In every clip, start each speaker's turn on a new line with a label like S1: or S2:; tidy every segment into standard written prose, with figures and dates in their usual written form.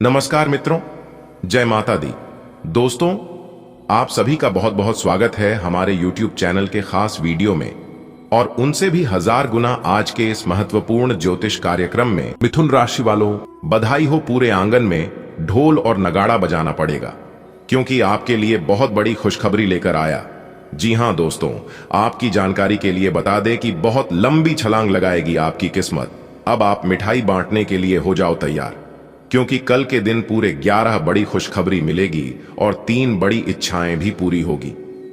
S1: नमस्कार मित्रों, जय माता दी। दोस्तों, आप सभी का बहुत बहुत स्वागत है हमारे YouTube चैनल के खास वीडियो में और उनसे भी हजार गुना आज के इस महत्वपूर्ण ज्योतिष कार्यक्रम में। मिथुन राशि वालों, बधाई हो, पूरे आंगन में ढोल और नगाड़ा बजाना पड़ेगा क्योंकि आपके लिए बहुत बड़ी खुशखबरी लेकर आया। जी हां दोस्तों, आपकी जानकारी के लिए बता दें कि बहुत लंबी छलांग लगाएगी आपकी किस्मत। अब आप मिठाई बांटने के लिए हो जाओ तैयार, क्योंकि कल के दिन पूरे 11 बड़ी खुशखबरी मिलेगी और 3 बड़ी इच्छाएं भी पूरी होगी।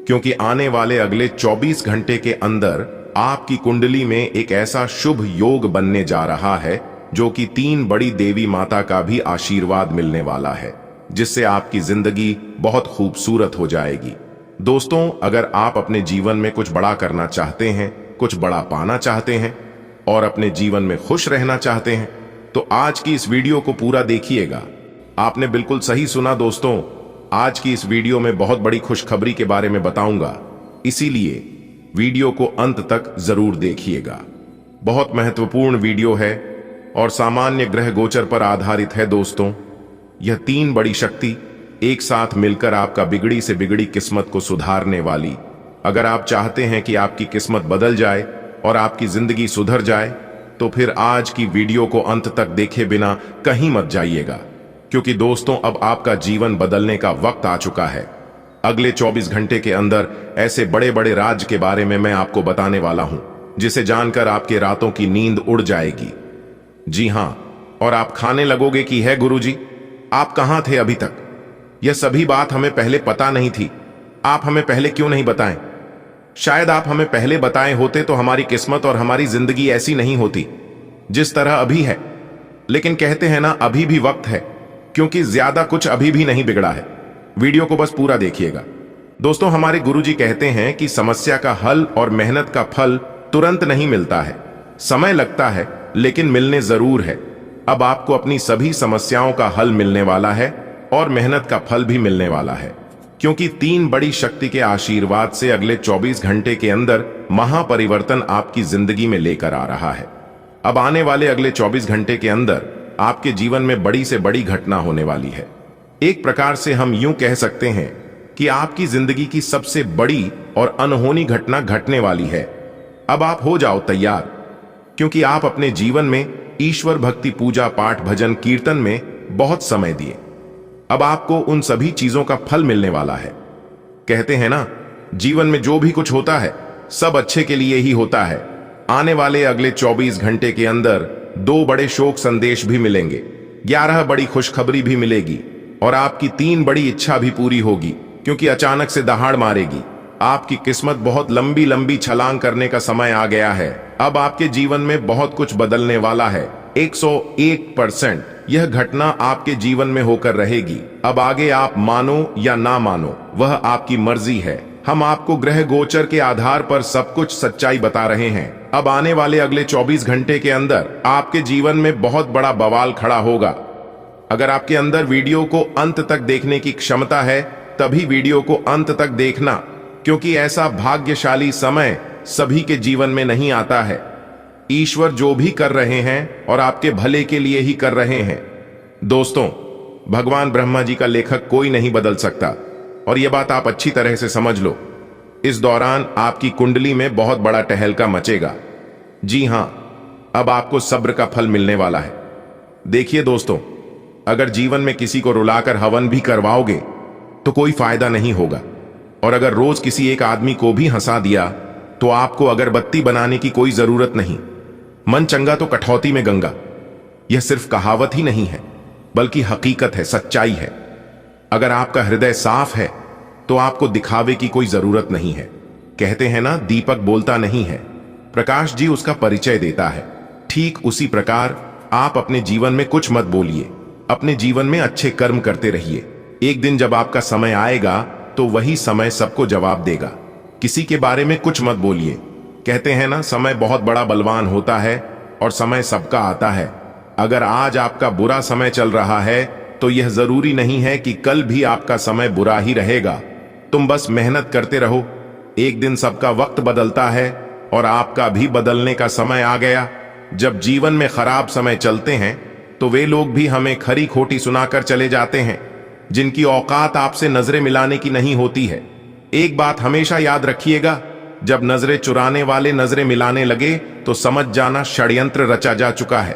S1: क्योंकि आने वाले अगले 24 घंटे के अंदर आपकी कुंडली में एक ऐसा शुभ योग बनने जा रहा है जो कि 3 बड़ी देवी माता का भी आशीर्वाद मिलने वाला है, जिससे आपकी जिंदगी बहुत खूबसूरत हो जाएगी। दोस्तों, अगर आप अपने जीवन में कुछ बड़ा करना चाहते हैं, कुछ बड़ा पाना चाहते हैं और अपने जीवन में खुश रहना चाहते हैं तो आज की इस वीडियो को पूरा देखिएगा। आपने बिल्कुल सही सुना दोस्तों, आज की इस वीडियो में बहुत बड़ी खुशखबरी के बारे में बताऊंगा, इसीलिए वीडियो को अंत तक जरूर देखिएगा। बहुत महत्वपूर्ण वीडियो है और सामान्य ग्रह गोचर पर आधारित है। दोस्तों, यह 3 बड़ी शक्ति एक साथ मिलकर आपका बिगड़ी से बिगड़ी किस्मत को सुधारने वाली। अगर आप चाहते हैं कि आपकी किस्मत बदल जाए और आपकी जिंदगी सुधर जाए तो फिर आज की वीडियो को अंत तक देखे बिना कहीं मत जाइएगा, क्योंकि दोस्तों अब आपका जीवन बदलने का वक्त आ चुका है। अगले 24 घंटे के अंदर ऐसे बड़े बड़े राज के बारे में मैं आपको बताने वाला हूं, जिसे जानकर आपके रातों की नींद उड़ जाएगी। जी हां, और आप खाने लगोगे कि है गुरुजी, आप कहां थे अभी तक? यह सभी बात हमें पहले पता नहीं थी, आप हमें पहले क्यों नहीं बताएं? शायद आप हमें पहले बताए होते तो हमारी किस्मत और हमारी जिंदगी ऐसी नहीं होती जिस तरह अभी है। लेकिन कहते हैं ना, अभी भी वक्त है, क्योंकि ज्यादा कुछ अभी भी नहीं बिगड़ा है। वीडियो को बस पूरा देखिएगा। दोस्तों, हमारे गुरुजी कहते हैं कि समस्या का हल और मेहनत का फल तुरंत नहीं मिलता है, समय लगता है लेकिन मिलने जरूर है। अब आपको अपनी सभी समस्याओं का हल मिलने वाला है और मेहनत का फल भी मिलने वाला है, क्योंकि 3 बड़ी शक्ति के आशीर्वाद से अगले 24 घंटे के अंदर महापरिवर्तन आपकी जिंदगी में लेकर आ रहा है। अब आने वाले अगले 24 घंटे के अंदर आपके जीवन में बड़ी से बड़ी घटना होने वाली है। एक प्रकार से हम यूं कह सकते हैं कि आपकी जिंदगी की सबसे बड़ी और अनहोनी घटना घटने वाली है। अब आप हो जाओ तैयार, क्योंकि आप अपने जीवन में ईश्वर भक्ति, पूजा पाठ, भजन कीर्तन में बहुत समय दिए। अब आपको उन सभी चीजों का फल मिलने वाला है। कहते हैं ना, जीवन में जो भी कुछ होता है सब अच्छे के लिए ही होता है। आने वाले अगले 24 घंटे के अंदर 2 बड़े शोक संदेश भी मिलेंगे, 11 बड़ी खुशखबरी भी मिलेगी और आपकी 3 बड़ी इच्छा भी पूरी होगी, क्योंकि अचानक से दहाड़ मारेगी। आपकी किस्मत बहुत लंबी लंबी छलांग करने का समय आ गया है। अब आपके जीवन में बहुत कुछ बदलने वाला है। 101% यह घटना आपके जीवन में होकर रहेगी। अब आगे आप मानो या ना मानो, वह आपकी मर्जी है। हम आपको ग्रह गोचर के आधार पर सब कुछ सच्चाई बता रहे हैं। अब आने वाले अगले 24 घंटे के अंदर आपके जीवन में बहुत बड़ा बवाल खड़ा होगा। अगर आपके अंदर वीडियो को अंत तक देखने की क्षमता है, तभी वीडियो को अंत तक देखना, क्योंकि ऐसा भाग्यशाली समय सभी के जीवन में नहीं आता है। ईश्वर जो भी कर रहे हैं और आपके भले के लिए ही कर रहे हैं। दोस्तों, भगवान ब्रह्मा जी का लेखक कोई नहीं बदल सकता और यह बात आप अच्छी तरह से समझ लो। इस दौरान आपकी कुंडली में बहुत बड़ा टहलका मचेगा। जी हां, अब आपको सब्र का फल मिलने वाला है। देखिए दोस्तों, अगर जीवन में किसी को रुलाकर हवन भी करवाओगे तो कोई फायदा नहीं होगा, और अगर रोज किसी एक आदमी को भी हंसा दिया तो आपको अगरबत्ती बनाने की कोई जरूरत नहीं। मन चंगा तो कठौती में गंगा, यह सिर्फ कहावत ही नहीं है बल्कि हकीकत है, सच्चाई है। अगर आपका हृदय साफ है तो आपको दिखावे की कोई जरूरत नहीं है। कहते हैं ना, दीपक बोलता नहीं है, प्रकाश जी उसका परिचय देता है। ठीक उसी प्रकार आप अपने जीवन में कुछ मत बोलिए, अपने जीवन में अच्छे कर्म करते रहिए। एक दिन जब आपका समय आएगा तो वही समय सबको जवाब देगा। किसी के बारे में कुछ मत बोलिए। कहते हैं ना, समय बहुत बड़ा बलवान होता है और समय सबका आता है। अगर आज आपका बुरा समय चल रहा है तो यह जरूरी नहीं है कि कल भी आपका समय बुरा ही रहेगा। तुम बस मेहनत करते रहो। एक दिन सबका वक्त बदलता है और आपका भी बदलने का समय आ गया। जब जीवन में खराब समय चलते हैं तो वे लोग भी हमें खरी खोटी सुनाकर चले जाते हैं, जिनकी औकात आपसे नजरें मिलाने की नहीं होती है। एक बात हमेशा याद रखिएगा, जब नजरें चुराने वाले नजरें मिलाने लगे तो समझ जाना षड्यंत्र रचा जा चुका है।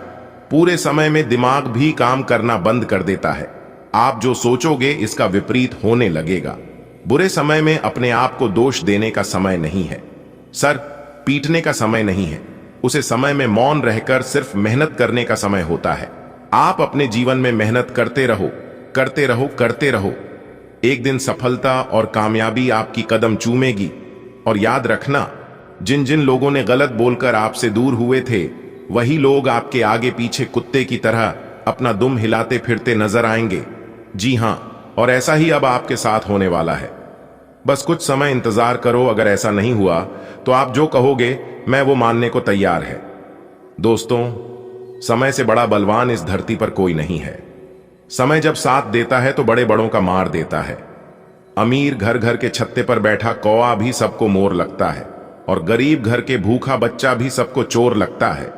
S1: पूरे समय में दिमाग भी काम करना बंद कर देता है। आप जो सोचोगे इसका विपरीत होने लगेगा। बुरे समय में अपने आप को दोष देने का समय नहीं है, सर पीटने का समय नहीं है। उसे समय में मौन रहकर सिर्फ मेहनत करने का समय होता है। आप अपने जीवन में मेहनत करते रहो, करते रहो, करते रहो। एक दिन सफलता और कामयाबी आपकी कदम चूमेगी। और याद रखना, जिन जिन लोगों ने गलत बोलकर आपसे दूर हुए थे, वही लोग आपके आगे पीछे कुत्ते की तरह अपना दुम हिलाते फिरते नजर आएंगे। जी हां, और ऐसा ही अब आपके साथ होने वाला है। बस कुछ समय इंतजार करो। अगर ऐसा नहीं हुआ तो आप जो कहोगे मैं वो मानने को तैयार है। दोस्तों, समय से बड़ा बलवान इस धरती पर कोई नहीं है। समय जब साथ देता है तो बड़े बड़ों का मार देता है। अमीर घर घर के छत्ते पर बैठा कौवा भी सबको मोर लगता है, और गरीब घर के भूखा बच्चा भी सबको चोर लगता है।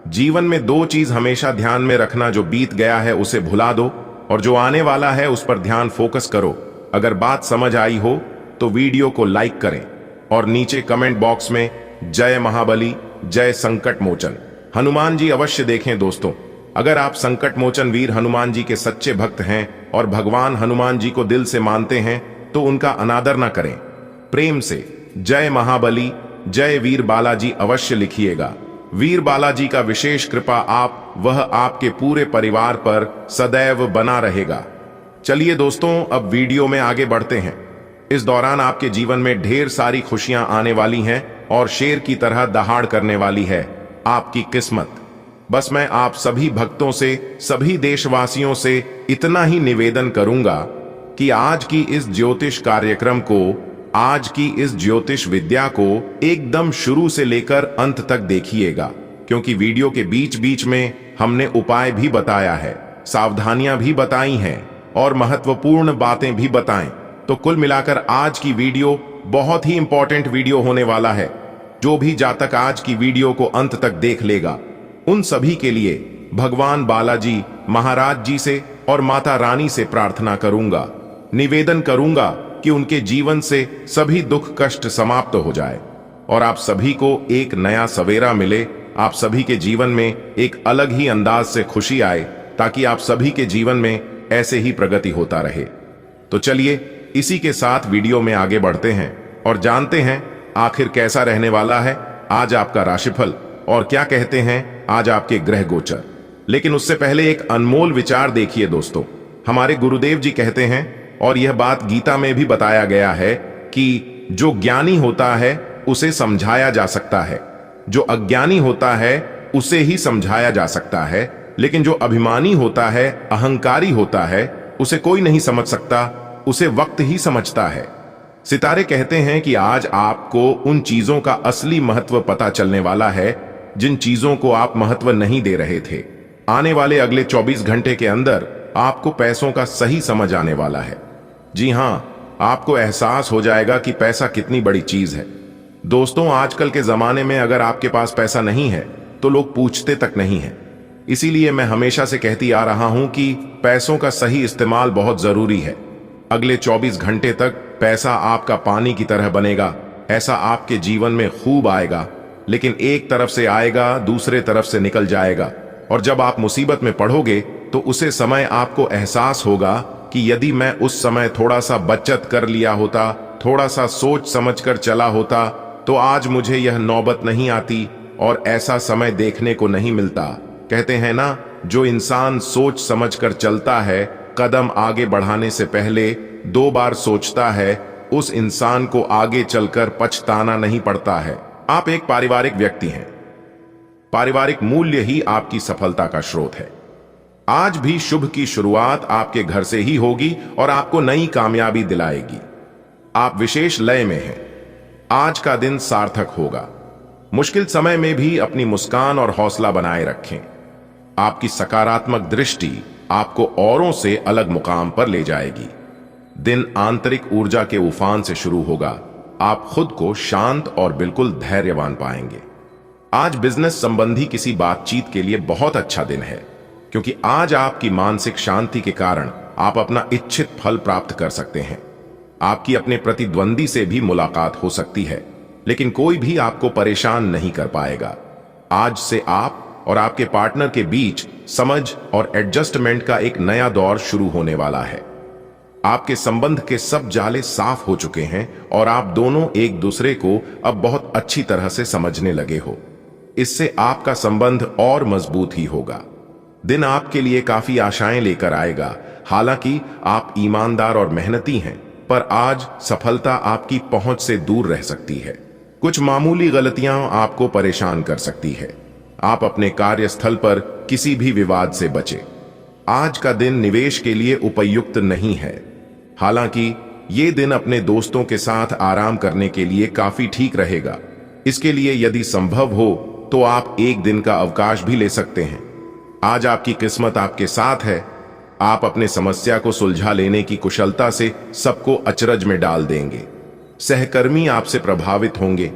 S1: जीवन में दो चीज हमेशा ध्यान में रखना, जो बीत गया है उसे भुला दो, और जो आने वाला है उस पर ध्यान फोकस करो। अगर बात समझ आई हो तो वीडियो को लाइक करें और नीचे कमेंट बॉक्स में जय महाबली, जय संकट मोचन हनुमान जी अवश्य देखें। दोस्तों, अगर आप संकट मोचन वीर हनुमान जी के सच्चे भक्त हैं और भगवान हनुमान जी को दिल से मानते हैं तो उनका अनादर न करें। प्रेम से जय महाबली, जय वीर बालाजी अवश्य लिखिएगा। वीर बालाजी का विशेष कृपा वह आपके पूरे परिवार पर सदैव बना रहेगा। चलिए दोस्तों, अब वीडियो में आगे बढ़ते हैं। इस दौरान आपके जीवन में ढेर सारी खुशियां आने वाली हैं और शेर की तरह दहाड़ करने वाली है आपकी किस्मत। बस मैं आप सभी भक्तों से, सभी देशवासियों से इतना ही निवेदन करूंगा कि आज की इस ज्योतिष कार्यक्रम को, आज की इस ज्योतिष विद्या को एकदम शुरू से लेकर अंत तक देखिएगा, क्योंकि वीडियो के बीच बीच में हमने उपाय भी बताया है, सावधानियां भी बताई हैं और महत्वपूर्ण बातें भी बताएं। तो कुल मिलाकर आज की वीडियो बहुत ही इंपॉर्टेंट वीडियो होने वाला है। जो भी जातक आज की वीडियो को अंत तक देख लेगा, उन सभी के लिए भगवान बालाजी महाराज जी से और माता रानी से प्रार्थना करूंगा, निवेदन करूंगा कि उनके जीवन से सभी दुख कष्ट समाप्त हो जाए और आप सभी को एक नया सवेरा मिले। आप सभी के जीवन में एक अलग ही अंदाज से खुशी आए, ताकि आप सभी के जीवन में ऐसे ही प्रगति होता रहे। तो चलिए इसी के साथ वीडियो में आगे बढ़ते हैं और जानते हैं आखिर कैसा रहने वाला है आज आपका राशिफल और क्या कहते हैं आज आपके ग्रह गोचर। लेकिन उससे पहले एक अनमोल विचार देखिए दोस्तों। हमारे गुरुदेव जी कहते हैं, और यह बात गीता में भी बताया गया है, कि जो ज्ञानी होता है उसे समझाया जा सकता है, जो अज्ञानी होता है उसे ही समझाया जा सकता है, लेकिन जो अभिमानी होता है, अहंकारी होता है, उसे कोई नहीं समझ सकता, उसे वक्त ही समझता है। सितारे कहते हैं कि आज आपको उन चीजों का असली महत्व पता चलने वाला है जिन चीजों को आप महत्व नहीं दे रहे थे। आने वाले अगले 24 घंटे के अंदर आपको पैसों का सही समझ आने वाला है। जी हां, आपको एहसास हो जाएगा कि पैसा कितनी बड़ी चीज है। दोस्तों, आजकल के जमाने में अगर आपके पास पैसा नहीं है तो लोग पूछते तक नहीं है। इसीलिए मैं हमेशा से कहती आ रहा हूं कि पैसों का सही इस्तेमाल बहुत जरूरी है। अगले 24 घंटे तक पैसा आपका पानी की तरह बनेगा, ऐसा आपके जीवन में खूब आएगा, लेकिन एक तरफ से आएगा, दूसरे तरफ से निकल जाएगा। और जब आप मुसीबत में पड़ोगे तो उसे समय आपको एहसास होगा कि यदि मैं उस समय थोड़ा सा बचत कर लिया होता, थोड़ा सा सोच समझकर चला होता, तो आज मुझे यह नौबत नहीं आती और ऐसा समय देखने को नहीं मिलता। कहते हैं ना, जो इंसान सोच समझकर चलता है, कदम आगे बढ़ाने से पहले 2 बार सोचता है, उस इंसान को आगे चलकर पछताना नहीं पड़ता है। आप एक पारिवारिक व्यक्ति हैं। पारिवारिक मूल्य ही आपकी सफलता का स्रोत है। आज भी शुभ की शुरुआत आपके घर से ही होगी और आपको नई कामयाबी दिलाएगी। आप विशेष लय में हैं। आज का दिन सार्थक होगा। मुश्किल समय में भी अपनी मुस्कान और हौसला बनाए रखें। आपकी सकारात्मक दृष्टि आपको औरों से अलग मुकाम पर ले जाएगी। दिन आंतरिक ऊर्जा के उफान से शुरू होगा। आप खुद को शांत और बिल्कुल धैर्यवान पाएंगे। आज बिजनेस संबंधी किसी बातचीत के लिए बहुत अच्छा दिन है। क्योंकि आज आपकी मानसिक शांति के कारण आप अपना इच्छित फल प्राप्त कर सकते हैं। आपकी अपने प्रतिद्वंदी से भी मुलाकात हो सकती है, लेकिन कोई भी आपको परेशान नहीं कर पाएगा। आज से आप और आपके पार्टनर के बीच समझ और एडजस्टमेंट का एक नया दौर शुरू होने वाला है। आपके संबंध के सब जाले साफ हो चुके हैं और आप दोनों एक दूसरे को अब बहुत अच्छी तरह से समझने लगे हो। इससे आपका संबंध और मजबूत ही होगा। दिन आपके लिए काफी आशाएं लेकर आएगा। हालांकि आप ईमानदार और मेहनती हैं, पर आज सफलता आपकी पहुंच से दूर रह सकती है। कुछ मामूली गलतियां आपको परेशान कर सकती है। आप अपने कार्यस्थल पर किसी भी विवाद से बचें। आज का दिन निवेश के लिए उपयुक्त नहीं है। हालांकि ये दिन अपने दोस्तों के साथ आराम करने के लिए काफी ठीक रहेगा। इसके लिए यदि संभव हो तो आप एक दिन का अवकाश भी ले सकते हैं। आज आपकी किस्मत आपके साथ है। आप अपने समस्या को सुलझा लेने की कुशलता से सबको अचरज में डाल देंगे। सहकर्मी आपसे प्रभावित होंगे।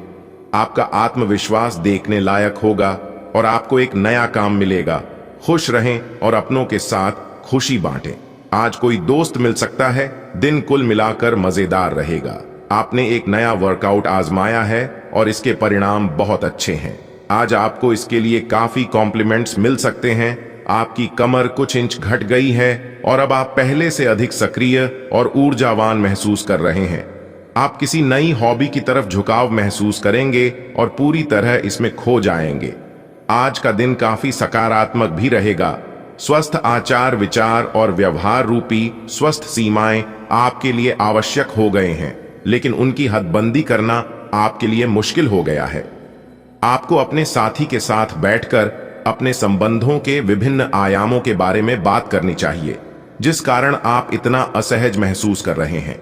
S1: आपका आत्मविश्वास देखने लायक होगा और आपको एक नया काम मिलेगा। खुश रहें और अपनों के साथ खुशी बांटें। आज कोई दोस्त मिल सकता है। दिन कुल मिलाकर मजेदार रहेगा। आपने एक नया वर्कआउट आजमाया है और इसके परिणाम बहुत अच्छे हैं। आज आपको इसके लिए काफी कॉम्प्लीमेंट्स मिल सकते हैं। आपकी कमर कुछ इंच घट गई है और अब आप पहले से अधिक सक्रिय और ऊर्जावान महसूस कर रहे हैं। आप किसी नई हॉबी की तरफ झुकाव महसूस करेंगे और पूरी तरह इसमें खो जाएंगे। आज का दिन काफी सकारात्मक भी रहेगा। स्वस्थ आचार विचार और व्यवहार रूपी स्वस्थ सीमाएं आपके लिए आवश्यक हो गए हैं, लेकिन उनकी हदबंदी करना आपके लिए मुश्किल हो गया है। आपको अपने साथी के साथ बैठकर अपने संबंधों के विभिन्न आयामों के बारे में बात करनी चाहिए, जिस कारण आप इतना असहज महसूस कर रहे हैं।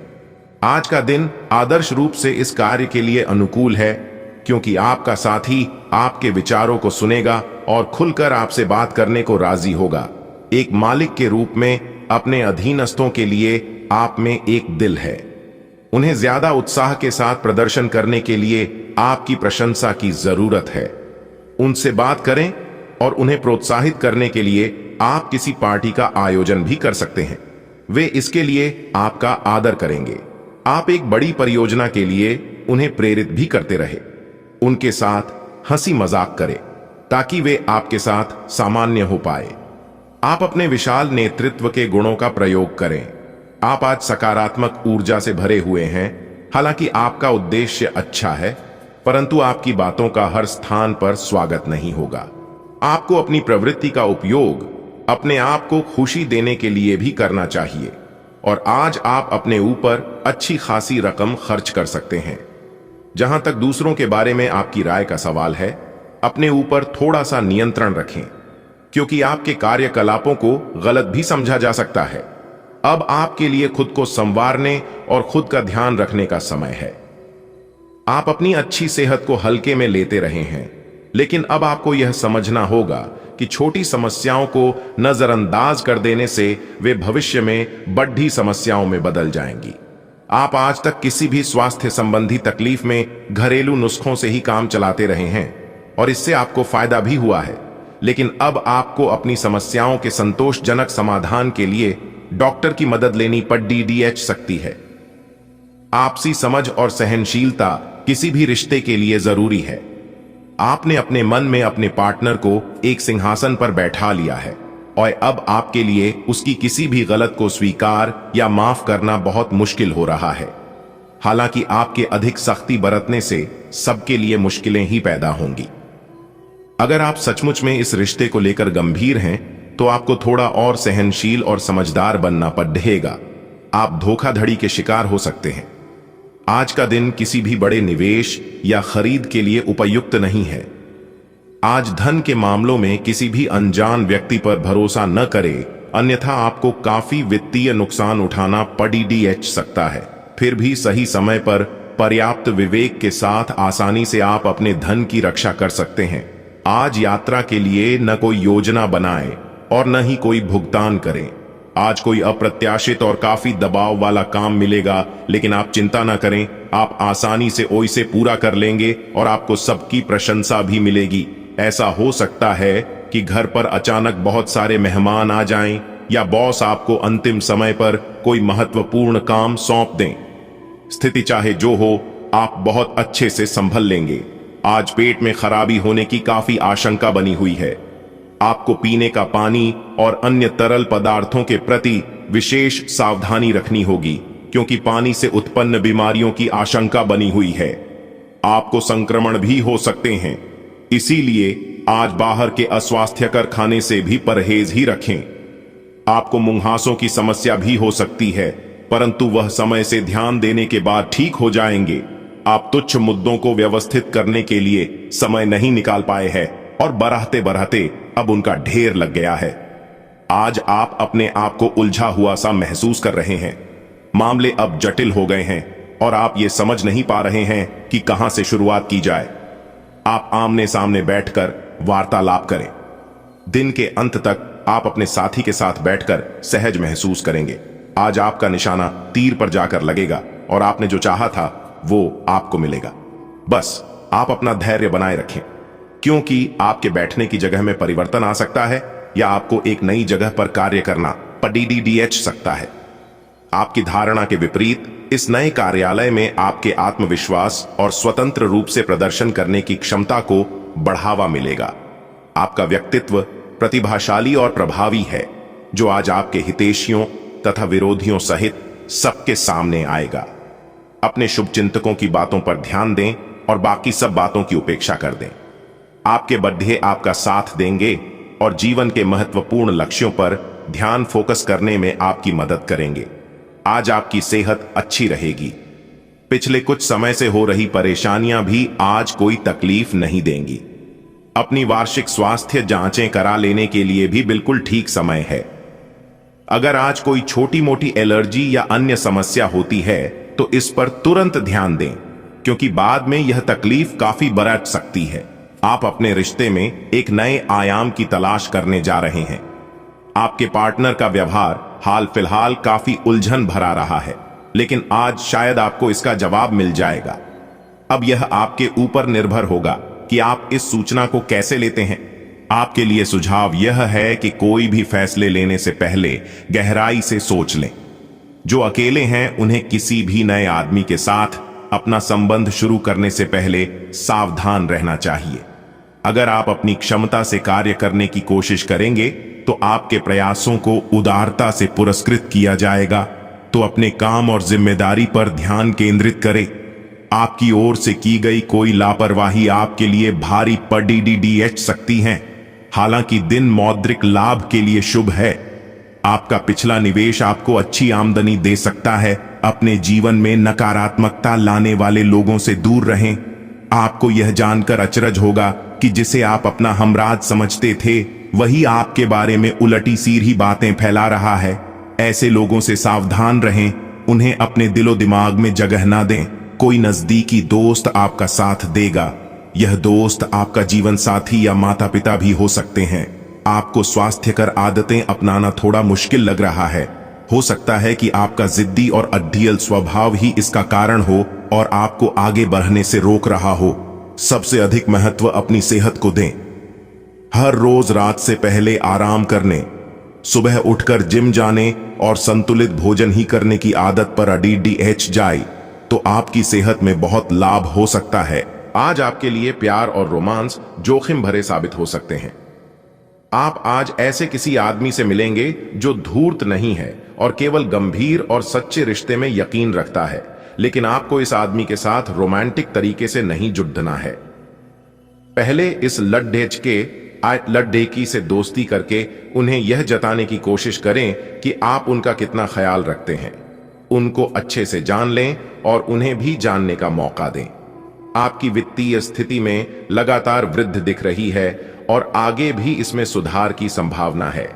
S1: आज का दिन आदर्श रूप से इस कार्य के लिए अनुकूल है, क्योंकि आपका साथी आपके विचारों को सुनेगा और खुलकर आपसे बात करने को राजी होगा। एक मालिक के रूप में अपने अधीनस्थों के लिए आप में एक दिल है। उन्हें ज्यादा उत्साह के साथ प्रदर्शन करने के लिए आपकी प्रशंसा की जरूरत है। उनसे बात करें और उन्हें प्रोत्साहित करने के लिए आप किसी पार्टी का आयोजन भी कर सकते हैं। वे इसके लिए आपका आदर करेंगे। आप एक बड़ी परियोजना के लिए उन्हें प्रेरित भी करते रहे। उनके साथ हंसी मजाक करें ताकि वे आपके साथ सामान्य हो पाए। आप अपने विशाल नेतृत्व के गुणों का प्रयोग करें। आप आज सकारात्मक ऊर्जा से भरे हुए हैं। हालांकि आपका उद्देश्य अच्छा है, परंतु आपकी बातों का हर स्थान पर स्वागत नहीं होगा। आपको अपनी प्रवृत्ति का उपयोग अपने आप को खुशी देने के लिए भी करना चाहिए और आज आप अपने ऊपर अच्छी खासी रकम खर्च कर सकते हैं। जहां तक दूसरों के बारे में आपकी राय का सवाल है, अपने ऊपर थोड़ा सा नियंत्रण रखें, क्योंकि आपके कार्यकलापों को गलत भी समझा जा सकता है। अब आपके लिए खुद को संवारने और खुद का ध्यान रखने का समय है। आप अपनी अच्छी सेहत को हल्के में लेते रहे हैं, लेकिन अब आपको यह समझना होगा कि छोटी समस्याओं को नजरअंदाज कर देने से वे भविष्य में बड़ी समस्याओं में बदल जाएंगी। आप आज तक किसी भी स्वास्थ्य संबंधी तकलीफ में घरेलू नुस्खों से ही काम चलाते रहे हैं और इससे आपको फायदा भी हुआ है, लेकिन अब आपको अपनी समस्याओं के संतोषजनक समाधान के लिए डॉक्टर की मदद लेनी पड़ सकती है। आपसी समझ और सहनशीलता किसी भी रिश्ते के लिए जरूरी है। आपने अपने मन में अपने पार्टनर को एक सिंहासन पर बैठा लिया है और अब आपके लिए उसकी किसी भी गलत को स्वीकार या माफ करना बहुत मुश्किल हो रहा है। हालांकि आपके अधिक सख्ती बरतने से सबके लिए मुश्किलें ही पैदा होंगी। अगर आप सचमुच में इस रिश्ते को लेकर गंभीर हैं, तो आपको थोड़ा और सहनशील और समझदार बनना पड़ेगा। आप धोखाधड़ी के शिकार हो सकते हैं। आज का दिन किसी भी बड़े निवेश या खरीद के लिए उपयुक्त नहीं है। आज धन के मामलों में किसी भी अनजान व्यक्ति पर भरोसा न करें, अन्यथा आपको काफी वित्तीय नुकसान उठाना पड़ सकता है। फिर भी सही समय पर पर्याप्त विवेक के साथ आसानी से आप अपने धन की रक्षा कर सकते हैं। आज यात्रा के लिए न कोई योजना बनाएं और न ही कोई भुगतान करें। आज कोई अप्रत्याशित और काफी दबाव वाला काम मिलेगा, लेकिन आप चिंता न करें, आप आसानी से इसे पूरा कर लेंगे और आपको सबकी प्रशंसा भी मिलेगी। ऐसा हो सकता है कि घर पर अचानक बहुत सारे मेहमान आ जाएं या बॉस आपको अंतिम समय पर कोई महत्वपूर्ण काम सौंप दें। स्थिति चाहे जो हो, आप बहुत अच्छे से संभल लेंगे। आज पेट में खराबी होने की काफी आशंका बनी हुई है। आपको पीने का पानी और अन्य तरल पदार्थों के प्रति विशेष सावधानी रखनी होगी, क्योंकि पानी से उत्पन्न बीमारियों की आशंका बनी हुई है। आपको संक्रमण भी हो सकते हैं, इसीलिए आज बाहर के अस्वास्थ्यकर खाने से भी परहेज ही रखें। आपको मुंहासों की समस्या भी हो सकती है, परंतु वह समय से ध्यान देने के बाद ठीक हो जाएंगे। आप तुच्छ मुद्दों को व्यवस्थित करने के लिए समय नहीं निकाल पाए हैं और बढ़ते बढ़ते अब उनका ढेर लग गया है। आज आप अपने आप को उलझा हुआ सा महसूस कर रहे हैं। मामले अब जटिल हो गए हैं और आप ये समझ नहीं पा रहे हैं कि कहां से शुरुआत की जाए। आप आमने सामने बैठकर वार्तालाप करें। दिन के अंत तक आप अपने साथी के साथ बैठकर सहज महसूस करेंगे। आज आपका निशाना तीर पर जाकर लगेगा और आपने जो चाहा था वो आपको मिलेगा। बस आप अपना धैर्य बनाए रखें, क्योंकि आपके बैठने की जगह में परिवर्तन आ सकता है या आपको एक नई जगह पर कार्य करना पड़ीडीएच सकता है। आपकी धारणा के विपरीत इस नए कार्यालय में आपके आत्मविश्वास और स्वतंत्र रूप से प्रदर्शन करने की क्षमता को बढ़ावा मिलेगा। आपका व्यक्तित्व प्रतिभाशाली और प्रभावी है, जो आज आपके हितैषियों तथा विरोधियों सहित सबके सामने आएगा। अपने शुभचिंतकों की बातों पर ध्यान दें और बाकी सब बातों की उपेक्षा कर दें। आपके बड्ढे आपका साथ देंगे और जीवन के महत्वपूर्ण लक्ष्यों पर ध्यान फोकस करने में आपकी मदद करेंगे। आज आपकी सेहत अच्छी रहेगी। पिछले कुछ समय से हो रही परेशानियां भी आज कोई तकलीफ नहीं देंगी। अपनी वार्षिक स्वास्थ्य जांचें करा लेने के लिए भी बिल्कुल ठीक समय है। अगर आज कोई छोटी मोटी एलर्जी या अन्य समस्या होती है तो इस पर तुरंत ध्यान दें, क्योंकि बाद में यह तकलीफ काफी बढ़ सकती है। आप अपने रिश्ते में एक नए आयाम की तलाश करने जा रहे हैं। आपके पार्टनर का व्यवहार हाल फिलहाल काफी उलझन भरा रहा है, लेकिन आज शायद आपको इसका जवाब मिल जाएगा। अब यह आपके ऊपर निर्भर होगा कि आप इस सूचना को कैसे लेते हैं। आपके लिए सुझाव यह है कि कोई भी फैसले लेने से पहले गहराई से सोच लें। जो अकेले हैं उन्हें किसी भी नए आदमी के साथ अपना संबंध शुरू करने से पहले सावधान रहना चाहिए। अगर आप अपनी क्षमता से कार्य करने की कोशिश करेंगे तो आपके प्रयासों को उदारता से पुरस्कृत किया जाएगा। तो अपने काम और जिम्मेदारी पर ध्यान केंद्रित करें। आपकी ओर से की गई कोई लापरवाही आपके लिए भारी पड़ीडीएच सकती है। हालांकि दिन मौद्रिक लाभ के लिए शुभ है। आपका पिछला निवेश आपको अच्छी आमदनी दे सकता है। अपने जीवन में नकारात्मकता लाने वाले लोगों से दूर रहें। आपको यह जानकर अचरज होगा कि जिसे आप अपना हमराज समझते थे वही आपके बारे में उलटी सीधी बातें फैला रहा है। ऐसे लोगों से सावधान रहें, उन्हें अपने दिलो दिमाग में जगह ना दें। कोई नजदीकी दोस्त आपका साथ देगा। यह दोस्त आपका जीवन साथी या माता पिता भी हो सकते हैं। आपको स्वास्थ्यकर आदतें अपनाना थोड़ा मुश्किल लग रहा है। हो सकता है कि आपका जिद्दी और अड्डियल स्वभाव ही इसका कारण हो और आपको आगे बढ़ने से रोक रहा हो। सबसे अधिक महत्व अपनी सेहत को दें। हर रोज रात से पहले आराम करने, सुबह उठकर जिम जाने और संतुलित भोजन ही करने की आदत पर अडीडीएच जाए तो आपकी सेहत में बहुत लाभ हो सकता है। आज आपके लिए प्यार और रोमांस जोखिम भरे साबित हो सकते हैं। आप आज ऐसे किसी आदमी से मिलेंगे जो धूर्त नहीं है और केवल गंभीर और सच्चे रिश्ते में यकीन रखता है, लेकिन आपको इस आदमी के साथ रोमांटिक तरीके से नहीं जुड़ना है। पहले इस लड्डेकी से दोस्ती करके उन्हें यह जताने की कोशिश करें कि आप उनका कितना ख्याल रखते हैं। उनको अच्छे से जान लें और उन्हें भी जानने का मौका दें। आपकी वित्तीय स्थिति में लगातार वृद्धि दिख रही है और आगे भी इसमें सुधार की संभावना है,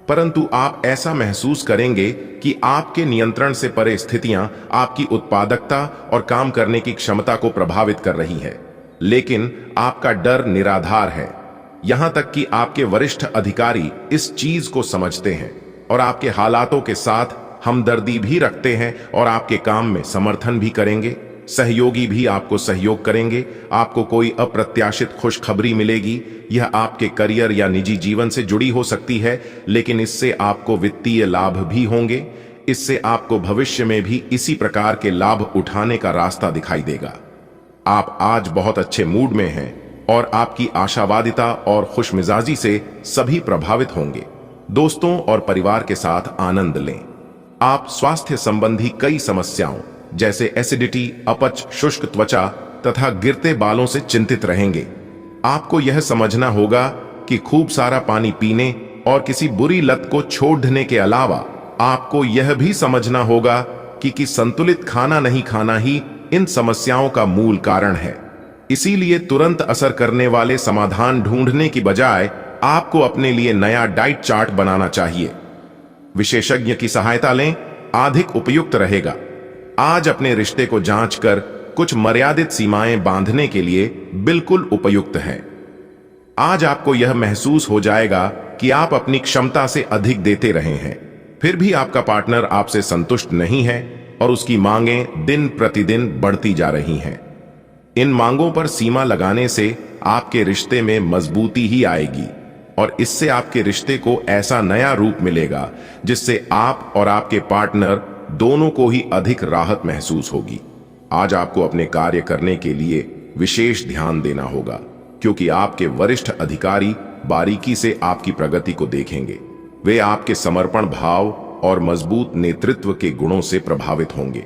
S1: परंतु आप ऐसा महसूस करेंगे कि आपके नियंत्रण से परे स्थितियां आपकी उत्पादकता और काम करने की क्षमता को प्रभावित कर रही है। लेकिन आपका डर निराधार है। यहां तक कि आपके वरिष्ठ अधिकारी इस चीज को समझते हैं और आपके हालातों के साथ हमदर्दी भी रखते हैं और आपके काम में समर्थन भी करेंगे। सहयोगी भी आपको सहयोग करेंगे, आपको कोई अप्रत्याशित खुशखबरी मिलेगी। यह आपके करियर या निजी जीवन से जुड़ी हो सकती है, लेकिन इससे आपको वित्तीय लाभ भी होंगे। इससे आपको भविष्य में भी इसी प्रकार के लाभ उठाने का रास्ता दिखाई देगा। आप आज बहुत अच्छे मूड में हैं और आपकी आशावादिता और खुशमिजाजी से सभी प्रभावित होंगे। दोस्तों और परिवार के साथ आनंद लें। आप स्वास्थ्य संबंधी कई समस्याओं जैसे एसिडिटी, अपच, शुष्क त्वचा तथा गिरते बालों से चिंतित रहेंगे। आपको यह समझना होगा कि खूब सारा पानी पीने और किसी बुरी लत को छोड़ने के अलावा आपको यह भी समझना होगा कि संतुलित खाना नहीं खाना ही इन समस्याओं का मूल कारण है। इसीलिए तुरंत असर करने वाले समाधान ढूंढने की बजाय आपको अपने लिए नया डाइट चार्ट बनाना चाहिए। विशेषज्ञ की सहायता लें, अधिक उपयुक्त रहेगा। आज अपने रिश्ते को जांच कर कुछ मर्यादित सीमाएं बांधने के लिए बिल्कुल उपयुक्त हैं। आज आपको यह महसूस हो जाएगा कि आप अपनी क्षमता से अधिक देते रहे हैं, फिर भी आपका पार्टनर आपसे संतुष्ट नहीं है और उसकी मांगें दिन प्रतिदिन बढ़ती जा रही हैं। इन मांगों पर सीमा लगाने से आपके रिश्ते में मजबूती ही आएगी और इससे आपके रिश्ते को ऐसा नया रूप मिलेगा जिससे आप और आपके पार्टनर दोनों को ही अधिक राहत महसूस होगी। आज आपको अपने कार्य करने के लिए विशेष ध्यान देना होगा, क्योंकि आपके वरिष्ठ अधिकारी बारीकी से आपकी प्रगति को देखेंगे। वे आपके समर्पण भाव और मजबूत नेतृत्व के गुणों से प्रभावित होंगे।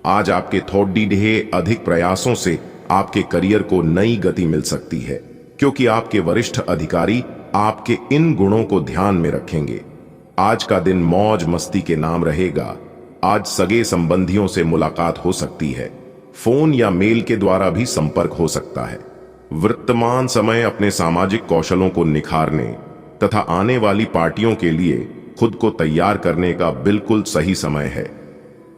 S1: आज आपके थोड़े अधिक प्रयासों से आपके करियर को नई गति मिल सकती है, क्योंकि आपके वरिष्ठ अधिकारी आपके इन गुणों को ध्यान में रखेंगे। आज का दिन मौज मस्ती के नाम रहेगा। आज सगे संबंधियों से मुलाकात हो सकती है, फोन या मेल के द्वारा भी संपर्क हो सकता है। वर्तमान समय अपने सामाजिक कौशलों को निखारने तथा आने वाली पार्टियों के लिए खुद को तैयार करने का बिल्कुल सही समय है।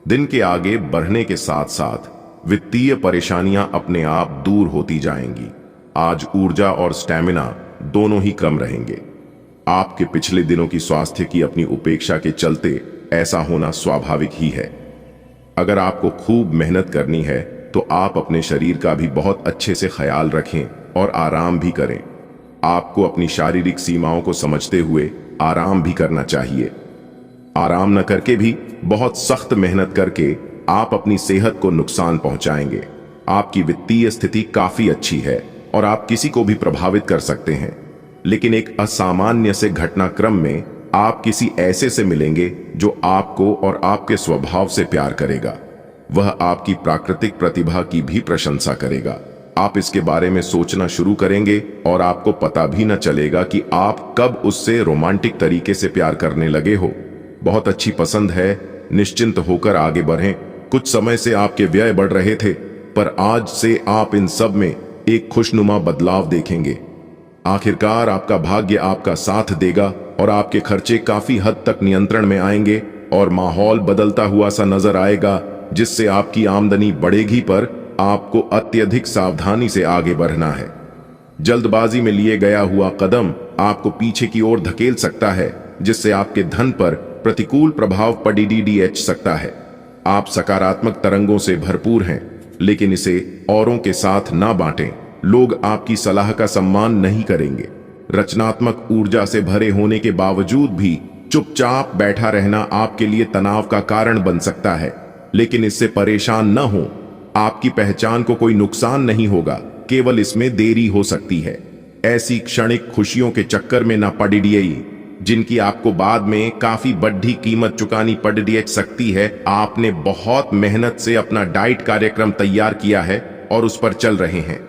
S1: दिन के आगे बढ़ने के साथ साथ वित्तीय परेशानियां अपने आप दूर होती जाएंगी। आज ऊर्जा और स्टैमिना दोनों ही कम रहेंगे। आपके पिछले दिनों की स्वास्थ्य की अपनी उपेक्षा के चलते ऐसा होना स्वाभाविक ही है। अगर आपको खूब मेहनत करनी है तो आप अपने शरीर का भी बहुत अच्छे से ख्याल रखें और आराम भी करें। आपको अपनी शारीरिक सीमाओं को समझते हुए आराम भी करना चाहिए। आराम न करके भी बहुत सख्त मेहनत करके आप अपनी सेहत को नुकसान पहुंचाएंगे। आपकी वित्तीय स्थिति काफी अच्छी है और आप किसी को भी प्रभावित कर सकते हैं, लेकिन एक असामान्य से घटनाक्रम में आप किसी ऐसे से मिलेंगे जो आपको और आपके स्वभाव से प्यार करेगा। वह आपकी प्राकृतिक प्रतिभा की भी प्रशंसा करेगा। आप इसके बारे में सोचना शुरू करेंगे और आपको पता भी न चलेगा कि आप कब उससे रोमांटिक तरीके से प्यार करने लगे हो। बहुत अच्छी पसंद है, निश्चिंत होकर आगे बढ़ें। कुछ समय से आपके व्यय बढ़ रहे थे, पर आज से आप इन सब में एक खुशनुमा बदलाव देखेंगे। आखिरकार आपका भाग्य आपका साथ देगा और आपके खर्चे काफी हद तक नियंत्रण में आएंगे और माहौल बदलता हुआ सा नजर आएगा, जिससे आपकी आमदनी बढ़ेगी, पर आपको अत्यधिक सावधानी से आगे बढ़ना है। जल्दबाजी में लिए गया हुआ कदम आपको पीछे की ओर धकेल सकता है, जिससे आपके धन पर प्रतिकूल प्रभाव पड़ सकता है। आप सकारात्मक तरंगों से भरपूर हैं, लेकिन इसे औरों के साथ ना बांटें। लोग आपकी सलाह का सम्मान नहीं करेंगे। रचनात्मक ऊर्जा से भरे होने के बावजूद भी चुपचाप बैठा रहना आपके लिए तनाव का कारण बन सकता है, लेकिन इससे परेशान न हो। आपकी पहचान को कोई नुकसान नहीं होगा, केवल इसमें देरी हो सकती है। ऐसी क्षणिक खुशियों के चक्कर में न पड़िए जिनकी आपको बाद में काफी बड़ी कीमत चुकानी पड़ सकती है। आपने बहुत मेहनत से अपना डाइट कार्यक्रम तैयार किया है और उस पर चल रहे हैं।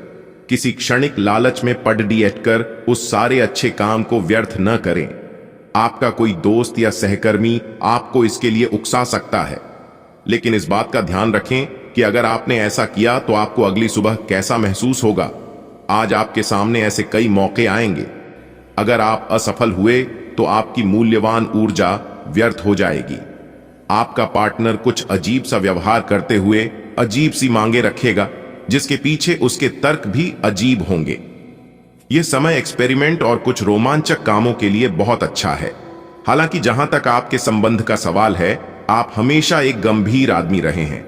S1: किसी क्षणिक लालच में पड़ कर उस सारे अच्छे काम को व्यर्थ न करें। आपका कोई दोस्त या सहकर्मी आपको इसके लिए उकसा सकता है, लेकिन इस बात का ध्यान रखें कि अगर आपने ऐसा किया तो आपको अगली सुबह कैसा महसूस होगा। आज आपके सामने ऐसे कई मौके आएंगे। अगर आप असफल हुए तो आपकी मूल्यवान ऊर्जा व्यर्थ हो जाएगी। आपका पार्टनर कुछ अजीब सा व्यवहार करते हुए अजीब सी मांगे रखेगा, जिसके पीछे उसके तर्क भी अजीब होंगे। यह समय एक्सपेरिमेंट और कुछ रोमांचक कामों के लिए बहुत अच्छा है। हालांकि जहां तक आपके संबंध का सवाल है, आप हमेशा एक गंभीर आदमी रहे हैं।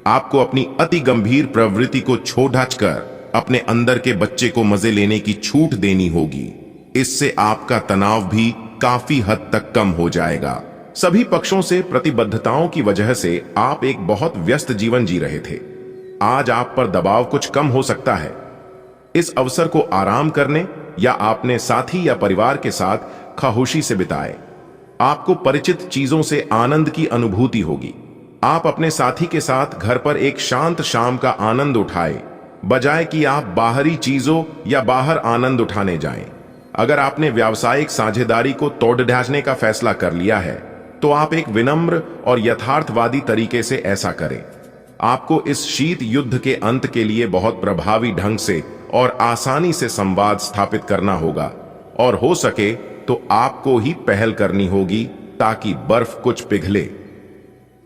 S1: आपको अपनी अति गंभीर प्रवृत्ति को छोड़-ढाँच कर अपने अंदर के बच्चे को मजे लेने की छूट देनी होगी। इससे आपका तनाव भी काफी हद तक कम हो जाएगा। सभी पक्षों से प्रतिबद्धताओं की वजह से आप एक बहुत व्यस्त जीवन जी रहे थे। आज आप पर दबाव कुछ कम हो सकता है। इस अवसर को आराम करने या अपने साथी या परिवार के साथ खामोशी से बिताएं। आपको परिचित चीजों से आनंद की अनुभूति होगी। आप अपने साथी के साथ घर पर एक शांत शाम का आनंद उठाएं, बजाय कि आप बाहरी चीजों या बाहर आनंद उठाने जाएं। अगर आपने व्यावसायिक साझेदारी को तोड़ ढांचने का फैसला कर लिया है, तो आप एक विनम्र और यथार्थवादी तरीके से ऐसा करें। आपको इस शीत युद्ध के अंत के लिए बहुत प्रभावी ढंग से और आसानी से संवाद स्थापित करना होगा, और हो सके तो आपको ही पहल करनी होगी ताकि बर्फ कुछ पिघले।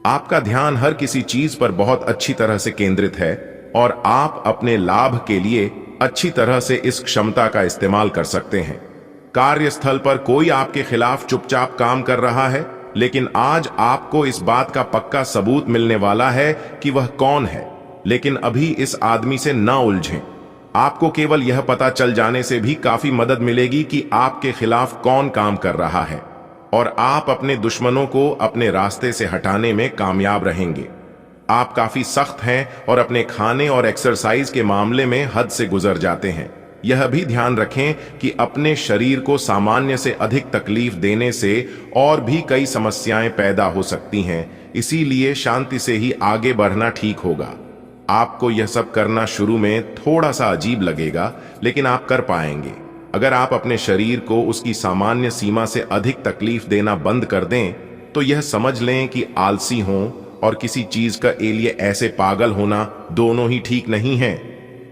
S1: आपका ध्यान हर किसी चीज पर बहुत अच्छी तरह से केंद्रित है और आप अपने लाभ के लिए अच्छी तरह से इस क्षमता का इस्तेमाल कर सकते हैं। कार्यस्थल पर कोई आपके खिलाफ चुपचाप काम कर रहा है, लेकिन आज आपको इस बात का पक्का सबूत मिलने वाला है कि वह कौन है। लेकिन अभी इस आदमी से न उलझें। आपको केवल यह पता चल जाने से भी काफी मदद मिलेगी कि आपके खिलाफ कौन काम कर रहा है, और आप अपने दुश्मनों को अपने रास्ते से हटाने में कामयाब रहेंगे। आप काफी सख्त हैं और अपने खाने और एक्सरसाइज के मामले में हद से गुजर जाते हैं। यह भी ध्यान रखें कि अपने शरीर को सामान्य से अधिक तकलीफ देने से और भी कई समस्याएं पैदा हो सकती हैं, इसीलिए शांति से ही आगे बढ़ना ठीक होगा। आपको यह सब करना शुरू में थोड़ा सा अजीब लगेगा, लेकिन आप कर पाएंगे। अगर आप अपने शरीर को उसकी सामान्य सीमा से अधिक तकलीफ देना बंद कर दें, तो यह समझ लें कि आलसी हों और किसी चीज का लिए ऐसे पागल होना दोनों ही ठीक नहीं है।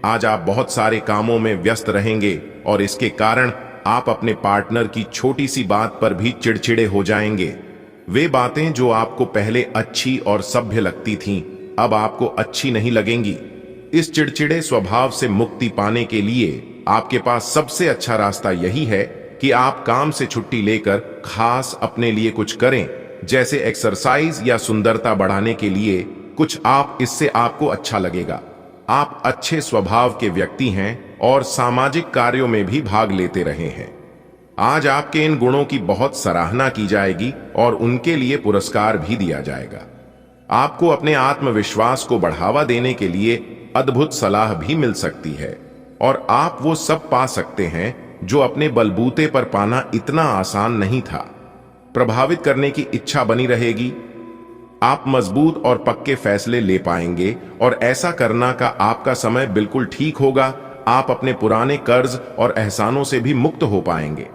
S1: आज आप बहुत सारे कामों में व्यस्त रहेंगे और इसके कारण आप अपने पार्टनर की छोटी सी बात पर भी चिड़चिड़े हो जाएंगे। वे बातें जो आपको पहले अच्छी और सभ्य लगती थीं, अब आपको अच्छी नहीं लगेंगी। इस चिड़चिड़े स्वभाव से मुक्ति पाने के लिए आपके पास सबसे अच्छा रास्ता यही है कि आप काम से छुट्टी लेकर खास अपने लिए कुछ करें, जैसे एक्सरसाइज या सुंदरता बढ़ाने के लिए कुछ। आप इससे आपको अच्छा लगेगा। आप अच्छे स्वभाव के व्यक्ति हैं और सामाजिक कार्यों में भी भाग लेते रहे हैं। आज आपके इन गुणों की बहुत सराहना की जाएगी और उनके लिए पुरस्कार भी दिया जाएगा। आपको अपने आत्मविश्वास को बढ़ावा देने के लिए अद्भुत सलाह भी मिल सकती है, और आप वो सब पा सकते हैं जो अपने बलबूते पर पाना इतना आसान नहीं था। प्रभावित करने की इच्छा बनी रहेगी। आप मजबूत और पक्के फैसले ले पाएंगे और ऐसा करना का आपका समय बिल्कुल ठीक होगा। आप अपने पुराने कर्ज और एहसानों से भी मुक्त हो पाएंगे।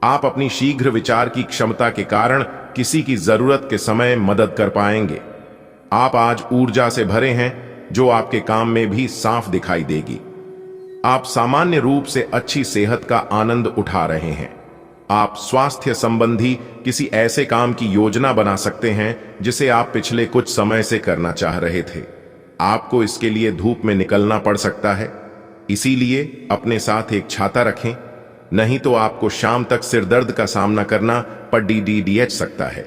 S1: आप अपनी शीघ्र विचार की क्षमता के कारण किसी की जरूरत के समय मदद कर पाएंगे। आप आज ऊर्जा से भरे हैं जो आपके काम में भी साफ दिखाई देगी। आप सामान्य रूप से अच्छी सेहत का आनंद उठा रहे हैं। आप स्वास्थ्य संबंधी किसी ऐसे काम की योजना बना सकते हैं जिसे आप पिछले कुछ समय से करना चाह रहे थे। आपको इसके लिए धूप में निकलना पड़ सकता है, इसीलिए अपने साथ एक छाता रखें, नहीं तो आपको शाम तक सिरदर्द का सामना करना पड़ सकता है।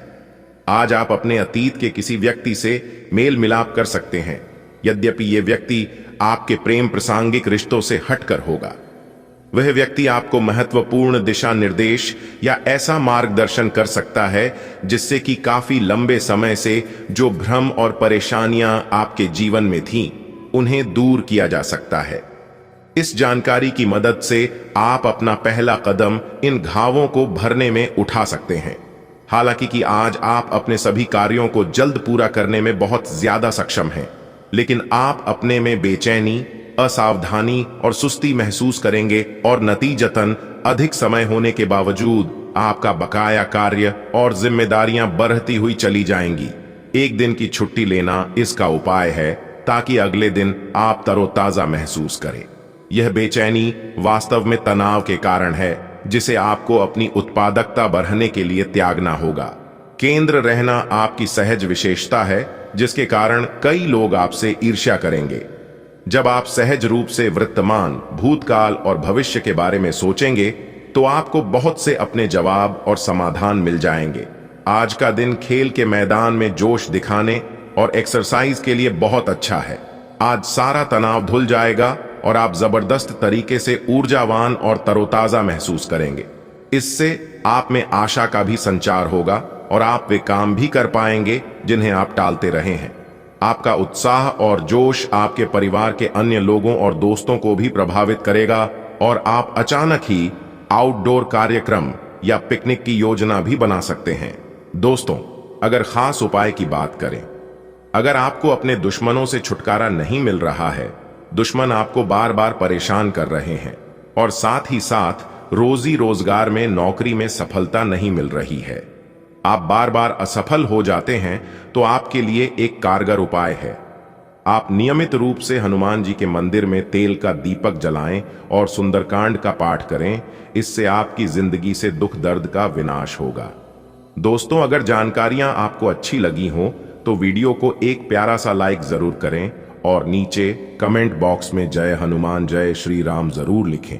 S1: आज आप अपने अतीत के किसी व्यक्ति से मेल मिलाप कर सकते हैं, यद्यपि यह व्यक्ति आपके प्रेम प्रासंगिक रिश्तों से हटकर होगा। वह व्यक्ति आपको महत्वपूर्ण दिशा निर्देश या ऐसा मार्गदर्शन कर सकता है जिससे कि काफी लंबे समय से जो भ्रम और परेशानियां आपके जीवन में थीं, उन्हें दूर किया जा सकता है। इस जानकारी की मदद से आप अपना पहला कदम इन घावों को भरने में उठा सकते हैं। हालांकि कि आज आप अपने सभी कार्यों को जल्द पूरा करने में बहुत ज्यादा सक्षम हैं, लेकिन आप अपने में बेचैनी, असावधानी और सुस्ती महसूस करेंगे और नतीजतन अधिक समय होने के बावजूद आपका बकाया कार्य और जिम्मेदारियां बढ़ती हुई चली जाएंगी। एक दिन की छुट्टी लेना इसका उपाय है ताकि अगले दिन आप तरोताजा महसूस करें। यह बेचैनी वास्तव में तनाव के कारण है जिसे आपको अपनी उत्पादकता बढ़ाने के लिए त्यागना होगा। केंद्र रहना आपकी सहज विशेषता है जिसके कारण कई लोग आपसे ईर्ष्या करेंगे। जब आप सहज रूप से वर्तमान, भूतकाल और भविष्य के बारे में सोचेंगे तो आपको बहुत से अपने जवाब और समाधान मिल जाएंगे। आज का दिन खेल के मैदान में जोश दिखाने और एक्सरसाइज के लिए बहुत अच्छा है। आज सारा तनाव धुल जाएगा और आप जबरदस्त तरीके से ऊर्जावान और तरोताजा महसूस करेंगे। इससे आप में आशा का भी संचार होगा और आप वे काम भी कर पाएंगे जिन्हें आप टालते रहे हैं। आपका उत्साह और जोश आपके परिवार के अन्य लोगों और दोस्तों को भी प्रभावित करेगा और आप अचानक ही आउटडोर कार्यक्रम या पिकनिक की योजना भी बना सकते हैं। दोस्तों, अगर खास उपाय की बात करें, अगर आपको अपने दुश्मनों से छुटकारा नहीं मिल रहा है, दुश्मन आपको बार बार परेशान कर रहे हैं और साथ ही साथ रोजी रोजगार में नौकरी में सफलता नहीं मिल रही है, आप बार बार असफल हो जाते हैं, तो आपके लिए एक कारगर उपाय है। आप नियमित रूप से हनुमान जी के मंदिर में तेल का दीपक जलाएं और सुंदरकांड का पाठ करें। इससे आपकी जिंदगी से दुख दर्द का विनाश होगा। दोस्तों, अगर जानकारियां आपको अच्छी लगी हो तो वीडियो को एक प्यारा सा लाइक जरूर करें और नीचे कमेंट बॉक्स में जय हनुमान जय श्री राम जरूर लिखें।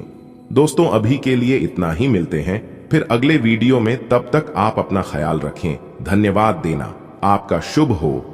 S1: दोस्तों, अभी के लिए इतना ही। मिलते हैं फिर अगले वीडियो में। तब तक आप अपना ख्याल रखें। धन्यवाद देना। आपका शुभ हो।